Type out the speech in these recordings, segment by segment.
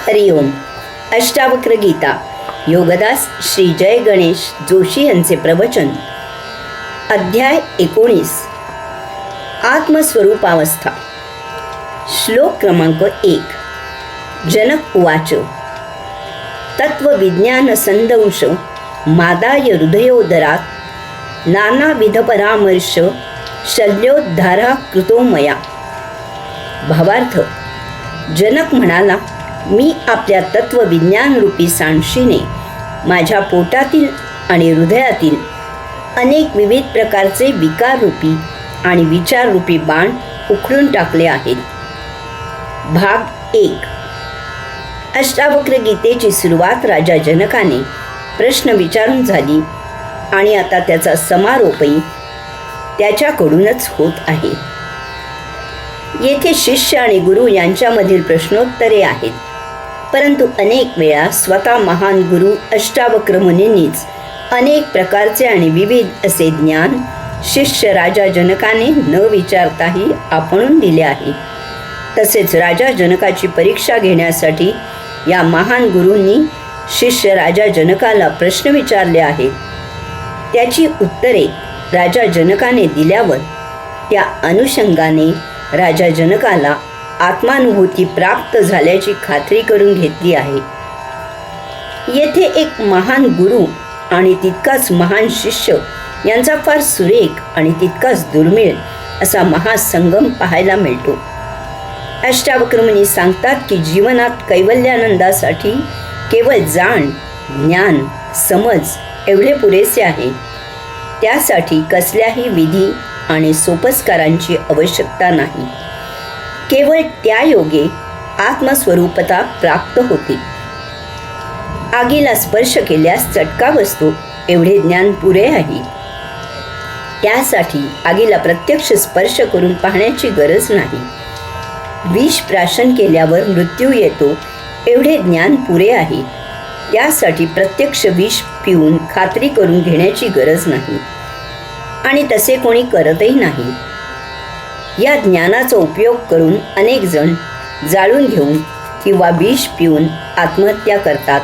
हरिओम. अष्टावक्र गीता योगदास श्री जय गणेश जोशी यांचे प्रवचन. अध्याय 19. आत्मस्वरूपावस्था. श्लोक क्रमांक 1. जनक उवाच. तत्वविज्ञानसंदंश मादाय हृदयोदरात नानाविधपरामर्श शल्योद्धारा कृतो मया. भावार्थ. जनक म्हणाला, मी आपल्या तत्वविज्ञानरूपी सांडशीने माझ्या पोटातील आणि हृदयातील अनेक विविध प्रकारचे विकाररूपी आणि विचाररूपी बाण उखडून टाकले आहेत. भाग 1. अष्टावक्र गीतेची सुरुवात राजा जनकाने प्रश्न विचारून झाली आणि आता त्याचा समारोपही त्याच्याकडूनच होत आहे. येथे शिष्य आणि गुरु यांच्यामधील प्रश्नोत्तरे आहेत, परंतु अनेक वेळा स्वतः महान गुरु अष्टावक्र मुनींनीच अनेक प्रकारचे आणि विविध असे ज्ञान शिष्य राजा जनकाने न विचारताही आपणून दिले आहे. तसेच राजा जनकाची परीक्षा घेण्यासाठी या महान गुरूंनी शिष्य राजा जनकाला प्रश्न विचारले आहेत. त्याची उत्तरे राजा जनकाने दिल्यावर त्या अनुषंगाने राजा जनकाला आत्मानुभूती प्राप्त झाल्याची खात्री करून घेतली आहे. येथे एक महान गुरु आणि तितकाच महान शिष्य यांचा फार सुरेख आणि तितकाच दुर्मिळ असा महासंगम पाहायला मिळतो. अष्टावक्र मुनी सांगतात की जीवनात कैवल्यानंदासाठी केवळ जाण, ज्ञान, समज एवढे पुरेसे आहे. त्यासाठी कसल्याही विधी आणि सोपस्कारांची आवश्यकता नाही. केवळ त्या योगे आत्मस्वरूपता प्राप्त होते. आगीला स्पर्श केल्यास चटका बसतो एवढे ज्ञान पुरे आहे. त्यासाठी आगीला प्रत्यक्ष स्पर्श करून पाहण्याची गरज नाही. विष प्राशन केल्यावर मृत्यू येतो एवढे ज्ञान पुरे आहे. त्यासाठी प्रत्यक्ष विष पिऊन खात्री करून घेण्याची गरज नाही आणि तसे कोणी करतही नाही. या ज्ञानाचा उपयोग करून अनेक जण जाळून घेऊन किंवा विष पिऊन आत्महत्या करतात.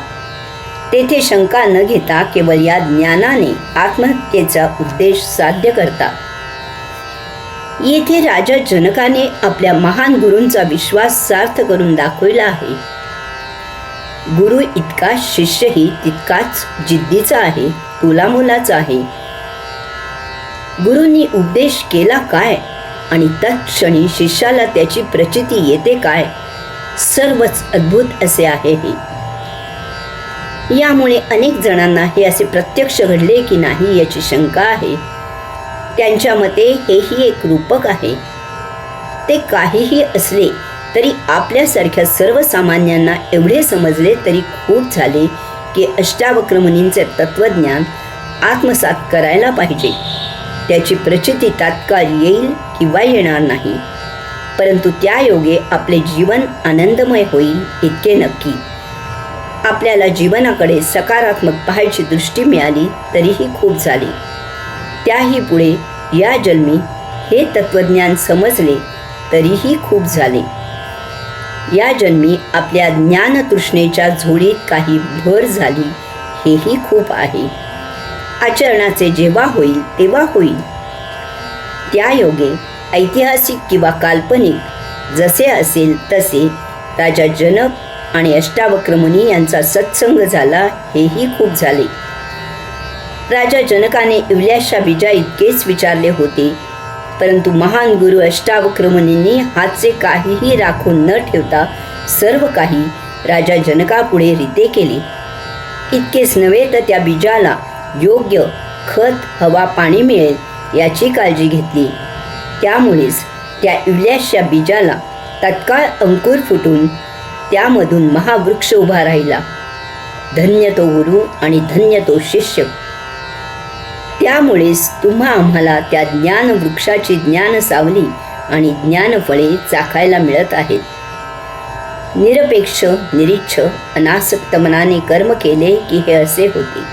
तेथे शंका न घेता केवळ या ज्ञानाने आत्महत्येचा उद्देश साध्य करतात. येथे राजा जनकाने आपल्या महान गुरूंचा विश्वास सार्थ करून दाखवला आहे. गुरु इतका शिष्यही तितकाच जिद्दीचा आहे, तुलामुलाचा आहे. गुरूंनी उपदेश केला काय आणि तत्क्षणी शिष्याला त्याची प्रचिती येते काय, सर्वच अद्भुत असे आहे हे. यामुळे अनेक जणांना हे असे प्रत्यक्ष घडले की नाही याची शंका आहे. त्यांच्या मते हेही एक रूपक आहे. ते काहीही असले तरी आपल्यासारख्या सर्वसामान्यांना एवढे समजले तरी खूप झाले की अष्टावक्र मुनींचे तत्वज्ञान आत्मसात करायला पाहिजे. त्याची प्रचिती तात्काळ येईल किंवा येणार नाही, परंतु त्या योगे आपले जीवन आनंदमय होईल इतके नक्की. आपल्याला जीवनाकडे सकारात्मक पाहायची दृष्टी मिळाली तरीही खूप झाले. त्याही पुढे या जन्मी हे तत्वज्ञान समजले तरीही खूप झाले. या जन्मी आपल्या ज्ञानतृष्णेच्या झोळीत काही भर झाली हेही खूप आहे. आचरणाचे जेव्हा होईल तेव्हा होईल. त्या योगे ऐतिहासिक किंवा काल्पनिक जसे असेल तसे राजा जनक आणि अष्टावक्र मुनी यांचा सत्संग झाला हेही खूप झाले. राजा जनकाने इवल्याशा बीजा इतकेच विचारले होते, परंतु महान गुरु अष्टावक्र मुनींनी हातचे काहीही राखून न ठेवता सर्व काही राजा जनकापुढे रीते केले. इतकेच नव्हे तर त्या बीजाला योग्य खत, हवा, पाणी मिळेल याची काळजी घेतली. त्यामुळेच त्या इवल्याशा बीजाला तत्काळ अंकुर फुटून त्यामधून महावृक्ष उभा राहिला. धन्य तो गुरु आणि धन्य तो शिष्य. त्यामुळेच तुम्हा आम्हाला त्या ज्ञानवृक्षाची ज्ञान सावली आणि ज्ञानफळे चाखायला मिळत आहेत. निरपेक्ष, निरीच्छ, अनासक्त मनाने कर्म केले की हे असे होते.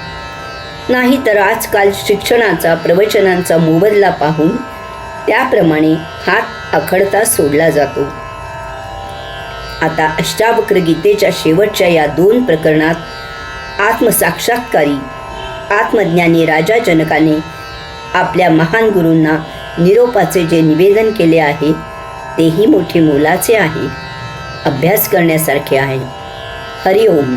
नाही तर आजकाल शिक्षणाचा, प्रवचनांचा मोबदला पाहून त्याप्रमाणे हात आखडता सोडला जातो. आता अष्टावक्र गीतेच्या शेवटच्या या 2 प्रकरणात आत्मसाक्षात्कारी आत्मज्ञानी राजा जनकाने आपल्या महान गुरूंना निरोपाचे जे निवेदन केले आहे तेही मोठे मोलाचे आहे, अभ्यास करण्यासारखे आहे. हरिओम.